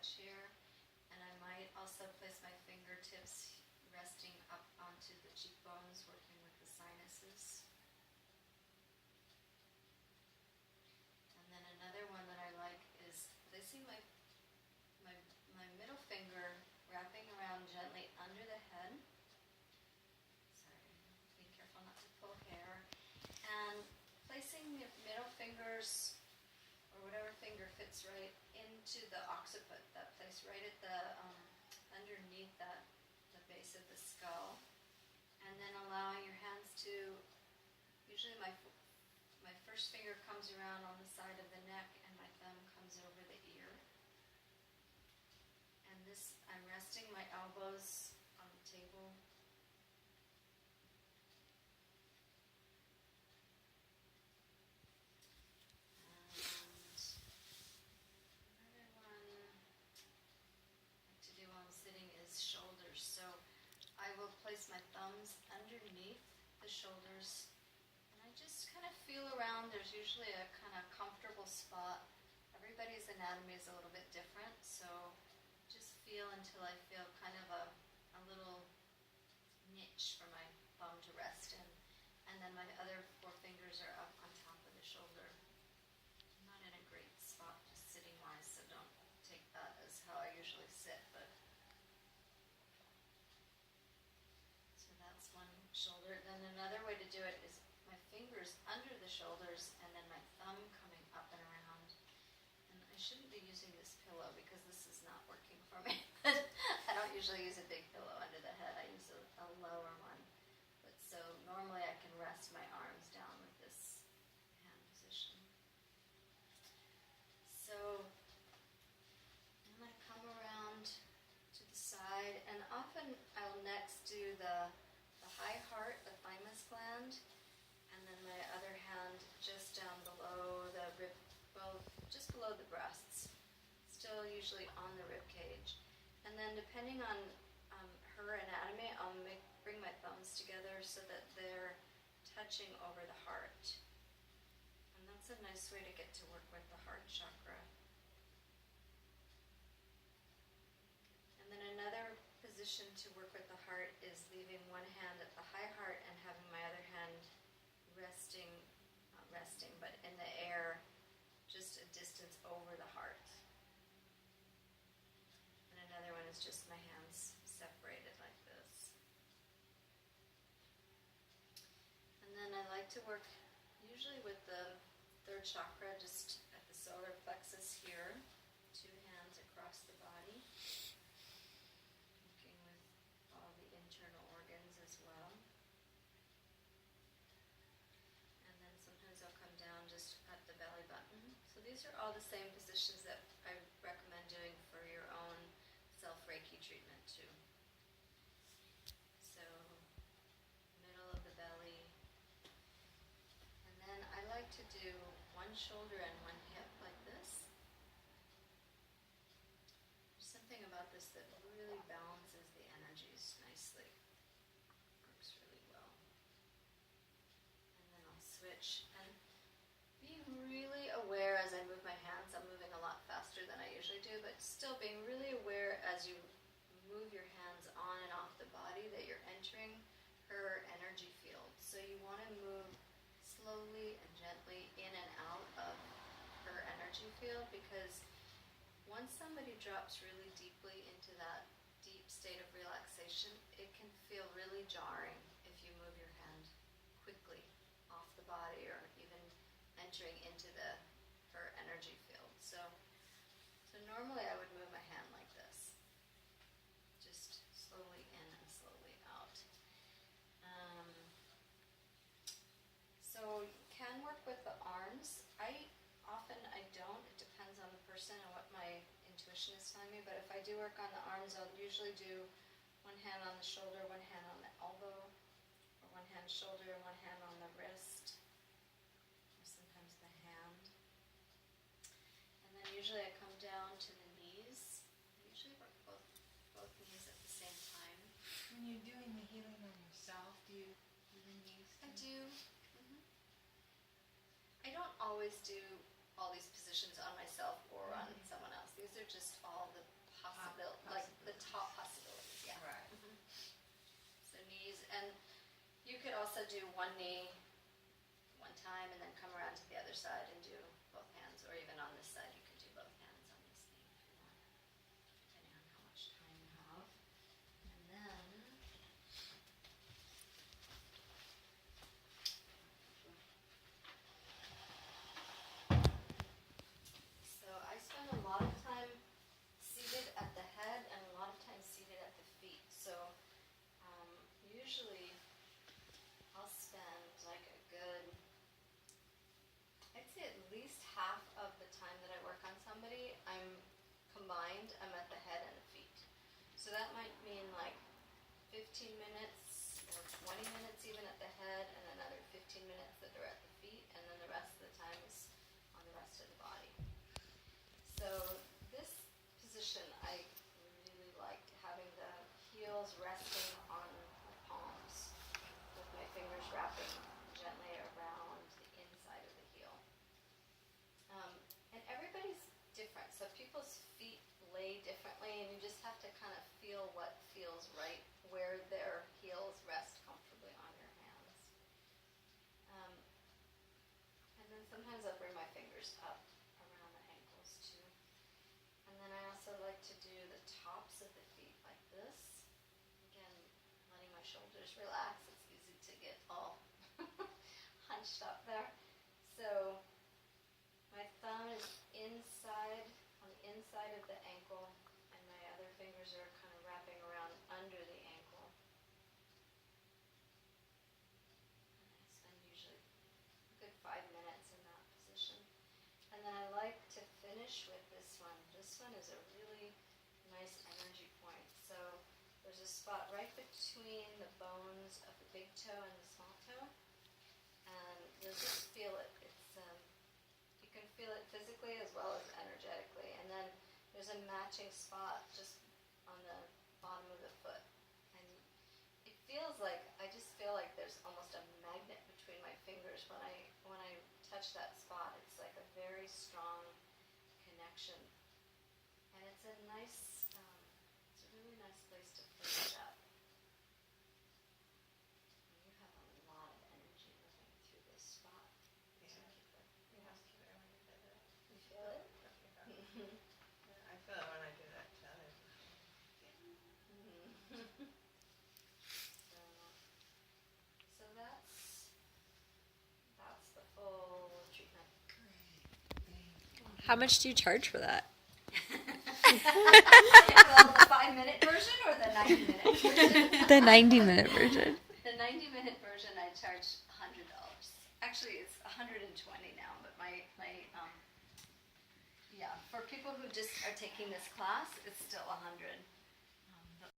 touch here. And I might also place my fingertips resting up onto the cheekbones, working with the sinuses. And then another one that I like is placing my middle finger, wrapping around gently under the head. Sorry, be careful not to pull hair. And placing the middle fingers, or whatever finger fits right, into the occiput, that place right at the underneath the base of the skull. And then allowing your hands to, usually my first finger comes around on the side of the neck and my thumb comes over the ear. And this, I'm resting my elbows on the table. And another one I like to do while I'm sitting is shoulders. So I will place my thumbs underneath the shoulders. I just kind of feel around. There's usually a kind of comfortable spot. Everybody's anatomy is a little bit different, so just feel until I feel kind of a little niche for my thumb to rest in. And then my other 4 fingers are up on top of the shoulder. I'm not in a great spot just sitting wise, so don't take that as how I usually sit, but so that's one shoulder. Then another way to do it is my fingers under the shoulders and then my thumb coming up and around. And I shouldn't be using this pillow because this is not working for me. I don't usually use a big pillow under the head. I use a lower one. But so normally I can rest my arms down with this hand position. So I'm going to come around to the side, and often I'll next do the high heart, the thymus gland, and then my other hand just down below the rib, well, just below the breasts, still usually on the rib cage. And then depending on her anatomy, I'll bring my thumbs together so that they're touching over the heart. And that's a nice way to get to work with the heart chakra. And then another position to work with the heart is leaving one hand at the high heart and having my other hand resting, not resting, but in the air, just a distance over the heart. And another one is just my hands separated like this. And then I like to work usually with the third chakra, just at the solar plexus here, 2 hands across the body, working with all the internal organs as well. And then sometimes I'll come down just at the belly button. So these are all the same positions that I recommend doing for your own self-Reiki treatment too. So middle of the belly. And then I like to do one shoulder and one hip like this. There's something about this that really balances the energies nicely. Works really well. And then I'll switch and being really aware as I move my hands. I'm moving a lot faster than I usually do, but still being really aware as you move your hands on and off the body that you're entering her energy field. So you want to move slowly and gently in and out of her energy field, because once somebody drops really deeply into that deep state of relaxation, it can feel really jarring if you move your hand quickly off the body or even entering into her energy field. So normally I would move my hand like this, just slowly in and slowly out. So you can work with the arms. I don't. It depends on the person and what my intuition is telling me. But if I do work on the arms, I'll usually do one hand on the shoulder, one hand on the elbow, or one hand shoulder and one hand on the wrist, or sometimes the hand. And then usually I come down to the knees. I usually work both knees at the same time. When you're doing the healing on yourself, do you do the knees too? I do. I don't always do all these positions on myself or on someone else. These are just all the like the top possibilities, yeah. Right. Mhm. So knees, and you could also do one knee one time and then come around to the other side and do both hands, or even on this side you could do both hands on this knee if you want, depending on how much time you have. And then so I spend a lot of time seated at the head and a lot of time seated at the feet. So usually I'll spend like a good, I'd say at least half of the time that I work on somebody, I'm at the head and the feet. So that might mean like 15 minutes or 20 minutes even at the head, and another 15 minutes that are at the feet, and then the rest of the time is on the rest of the body. So this position I really like, having the heels resting on the palms with my fingers wrapping gently around the inside of the heel. And everybody's different, so people's feet lay differently, and you just have to kind of feel what feels right, where their heels rest comfortably on your hands. And then sometimes I'll bring my fingers up around the ankles too. And then I also like to do the tops of the feet like this. Again, letting my shoulders relax. It's easy to get all hunched up there. So my thumb is on the inside of the ankle, and my other fingers are kind of wrapping around under the ankle. And I spend usually a good 5 minutes in that position. And then I like to finish with this one. This one is a really nice energy point. So there's a spot right between the bones of the big toe and the small toe, and you'll just feel it. You can feel it physically as well as energetically. And then there's a matching spot just on the bottom of the foot, and it feels like, I just feel like there's almost a magnet between my fingers when I touch that spot. It's like a very strong connection, and it's a really nice place to finish up. And you have a lot of energy moving through this spot. Yeah. So keep it. You have to keep it when you did it. You feel it? Yeah, I feel it when I do that to other people. So that's the full treatment. How much do you charge for that? Well, the 5-minute version or the 90-minute version? The 90-minute version. The 90-minute version I charge $100. Actually, it's $120 now, but for people who just are taking this class, it's still $100.